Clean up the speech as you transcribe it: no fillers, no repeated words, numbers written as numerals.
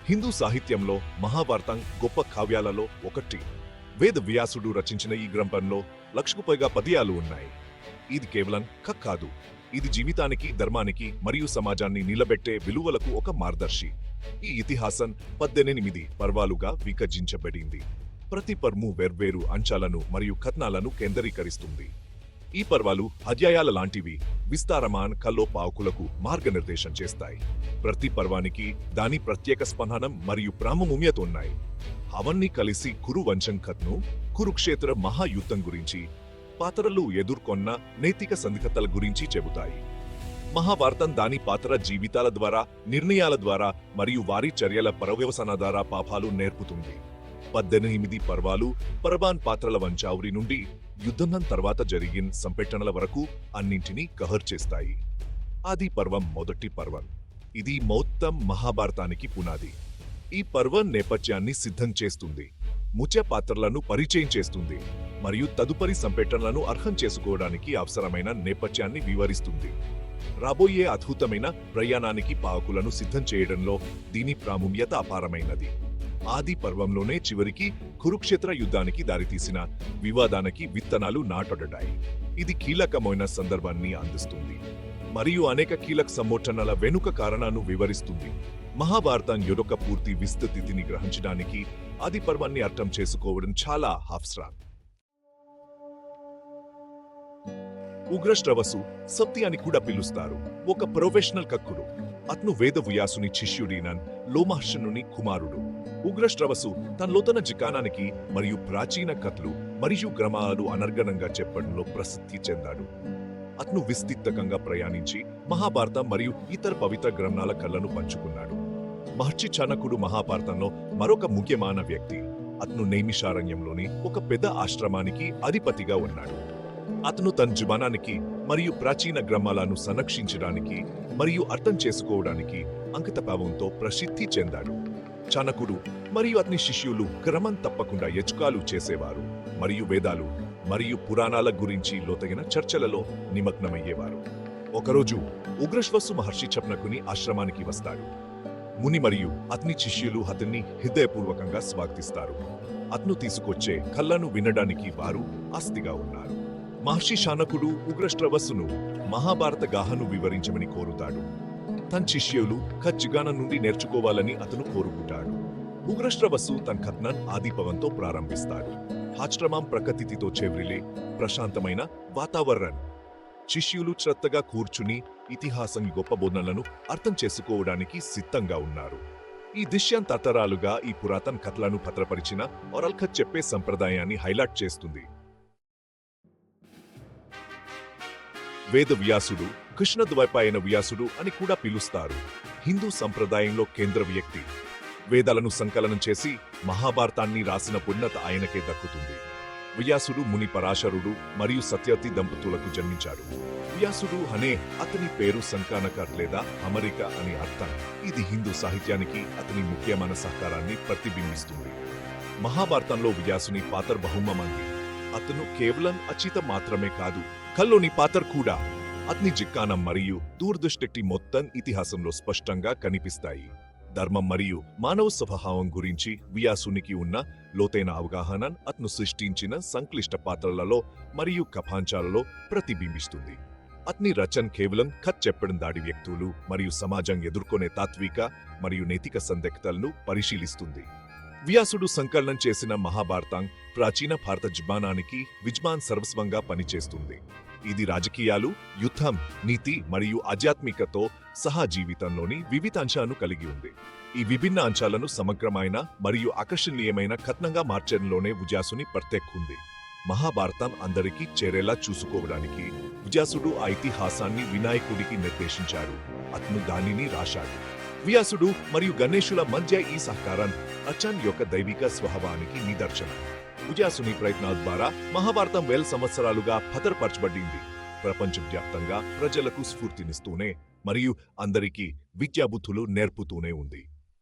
హిందూ సాహిత్యంలో మహాభారతం గొప్ప కావ్యాలలో ఒకటి. వేద వ్యాసుడు రచించిన ఈ గ్రంథంలో 1,00,000కు పైగా పద్యాలు ఉన్నాయి. ఇది కేవలం కథ కాదు, ఇది జీవితానికి, ధర్మానికి మరియు సమాజాన్ని నిలబెట్టే విలువలకు ఒక మార్గదర్శి. ఈ ఇతిహాసం 18 పర్వాలుగా విభజించబడింది. ప్రతి పర్ము వేర్వేరు అంశాలను మరియు కథనాలను కేంద్రీకరిస్తుంది. ఈ పర్వాలు అధ్యాయాల లాంటివి, విస్తారమాన్ కల్లోపాకులకు మార్గనిర్దేశం చేస్తాయి. ప్రతి పర్వానికి దాని ప్రత్యేక స్పందనం మరియు ప్రాముఖ్యత ఉన్నాయి. అవన్నీ కలిసి కురు వంశం కథను, కురుక్షేత్ర మహాయుద్ధం గురించి, పాత్రలు ఎదుర్కొన్న నైతిక సందిగ్ధతల గురించి చెబుతాయి. మహాభారతం దాని పాత్ర జీవితాల ద్వారా, నిర్ణయాల ద్వారా మరియు వారి చర్యల పర్యవసాన ద్వారా పాఠాలు నేర్పుతుంది. 18 పర్వాలు పరబాన్ పాత్రల వంచావురి నుండి యుద్ధం తర్వాత జరిగిన సంఘటనల వరకు అన్నింటినీ కవర్ చేస్తాయి. ఆది పర్వం మొదటి పర్వం. ఇది మొత్తం మహాభారతానికి పునాది. ఈ పర్వం నేపథ్యాన్ని సిద్ధం చేస్తుంది, ముఖ్య పాత్రలను పరిచయం చేస్తుంది మరియు తదుపరి సంఘటనలను అర్థం చేసుకోవడానికి అవసరమైన నేపథ్యాన్ని వివరిస్తుంది. రాబోయే అద్భుతమైన ప్రయాణానికి పాకులను సిద్ధం చేయడంలో దీని ప్రాముఖ్యత అపారమైనది. ఆది పర్వంలోనే చివరికి కురుక్షేత్ర యుద్ధానికి దారితీసిన వివాదానికి విత్తనాలు నాటబడ్డాయి. ఇది కీలకమైన సందర్భాన్ని అందిస్తుంది మరియు అనేక కీలక సంఘటనల వెనుక కారణాలను వివరిస్తుంది. మహాభారతం యొక్క పూర్తి విస్తృతిని గ్రహించడానికి ఆది పర్వాన్ని అర్థం చేసుకోవడం చాలా అవసరం. ఉగ్రశ్రవసు సప్తి అని కూడా పిలుస్తారు, ఒక ప్రొఫెషనల్ కక్కుడు. అతను వేద వ్యాసుని శిష్యుడినన్ లోమహర్షణుని కుమారుడు. ఉగ్రశ్రవసు తన లోతన జికానానికి మరియు ప్రాచీన కథలు మరియు గ్రామాలు అనర్గణంగా చెప్పడంలో ప్రసిద్ధి చెందాడు. అతను విస్తృతంగా ప్రయాణించి మహాభారతం మరియు ఇతర పవిత్ర గ్రంథాల కళ్ళను పంచుకున్నాడు. మహర్షి చాణక్యుడు మహాభారతంలో మరొక ముఖ్యమైన వ్యక్తి. అతను నైమిషారణ్యంలోని ఒక పెద్ద ఆశ్రమానికి అధిపతిగా ఉన్నాడు. అతను తన జీవనానికి మరియు ప్రాచీన గ్రంథాలను సంరక్షించడానికి మరియు అర్థం చేసుకోవడానికి అంకితభావంతో ప్రసిద్ధి చెందాడు. చాణక్యుడు మరియు అతని శిష్యులు క్రమం తప్పకుండా యజ్ఞాలు చేసేవారు మరియు వేదాలు మరియు పురాణాల గురించి లోతైన చర్చలలో నిమగ్నమయ్యేవారు. ఒకరోజు ఉగ్రశ్వసు మహర్షి చాణక్యుని ఆశ్రమానికి వస్తాడు. ముని మరియు అతని శిష్యులు అతన్ని హృదయపూర్వకంగా స్వాగతిస్తారు. అతను తీసుకొచ్చే కళ్ళను వినడానికి వారు ఆసక్తిగా ఉన్నారు. మహర్షి చాణక్యుడు ఉగ్రశ్రవస్సును మహాభారత గాహను వివరించమని కోరుతాడు. తన శిష్యులు ఖచ్చితంగా నుండి నేర్చుకోవాలని అతను కోరుకుంటాడు. ఉగ్రశ్రవస్సు తన కథనం ఆదిపవంతో ప్రారంభిస్తాడు. ఆశ్రమం ప్రకృతితో చెవ్రిలే ప్రశాంతమైన వాతావరణం. శిష్యులు శ్రద్ధగా కూర్చుని ఇతిహాసం గొప్ప బోధనలను అర్థం చేసుకోవడానికి సిద్ధంగా ఉన్నారు. ఈ దృశ్యం తరతరాలుగా ఈ పురాతన కథలను భద్రపరిచిన ఒరల్ కథ చెప్పే సంప్రదాయాన్ని హైలైట్ చేస్తుంది. వేద వ్యాసుడు, కృష్ణద్వైపాయన వ్యాసుడు అని కూడా పిలుస్తారు. హిందూ సంప్రదాయంలో కేంద్ర వ్యక్తి. వేదాలను సంకలనం చేసి మహాభారతాన్ని రాసిన పుణ్యత ఆయనకే దక్కుతుంది. వ్యాసుడు ముని పరాశరుడు మరియు సత్యవతి దంపతులకు జన్మించాడు. వ్యాసుడు అనే అతని పేరు సంకలనకర్ లేదా అమరిక అని అర్థం. ఇది హిందూ సాహిత్యానికి అతని ముఖ్యమైన సహకారాన్ని ప్రతిబింబిస్తుంది. మహాభారతంలో వ్యాసుని పాత్ర బహుమంది. అతను కేవలం అచిత మాత్రమే కాదు, కల్లోని పాత్ర కూడా. అతని జిక్కానం మరియు దూరదృష్టి మొత్తం ఇతిహాసంలో స్పష్టంగా కనిపిస్తాయి. ధర్మం మరియు మానవ స్వభావం గురించి వ్యాసునికి ఉన్న లోతైన అవగాహన అతను సృష్టించిన సంక్లిష్ట పాత్రలలో మరియు కథాంశాలలో ప్రతిబింబిస్తుంది. అతని రచన కేవలం కథ చెప్పడం దాడి వ్యక్తులు మరియు సమాజం ఎదుర్కొనే తాత్విక మరియు నైతిక సందిగ్ధతలను పరిశీలిస్తుంది. వ్యాసుడు సంకలనం చేసిన మహాభారతం ప్రాచీన భారత జీవనానికి విజ్ఞాన్ సర్వస్వంగా పనిచేస్తుంది. ఇది రాజకీయాలు, యుద్ధం, నీతి మరియు ఆధ్యాత్మికతో సహా జీవితంలోని వివిధ అంశాలను కలిగి ఉంది. ఈ విభిన్న అంశాలను సమగ్రమైన మరియు ఆకర్షణీయమైన కథనంగా మార్చడంలోనే వ్యాసుని ప్రత్యేకత. మహాభారతం అందరికీ చేరేలా చూసుకోవడానికి వ్యాసుడు ఆ ఇతిహాసాన్ని వినాయకుడికి నిర్దేశించాడు. అతను దానిని రాశాడు. వ్యాసుడు మరియు గణేశుల మధ్య ఈ సహకారం రచన యొక్క దైవిక స్వభావానికి నిదర్శనం. వ్యాసుని ప్రయత్నాల ద్వారా మహాభారతం వేల సంవత్సరాలుగా భద్రపరచబడింది. ప్రపంచవ్యాప్తంగా ప్రజలకు స్ఫూర్తినిస్తూనే మరియు అందరికీ విద్యాబుద్ధులు నేర్పుతూనే ఉంది.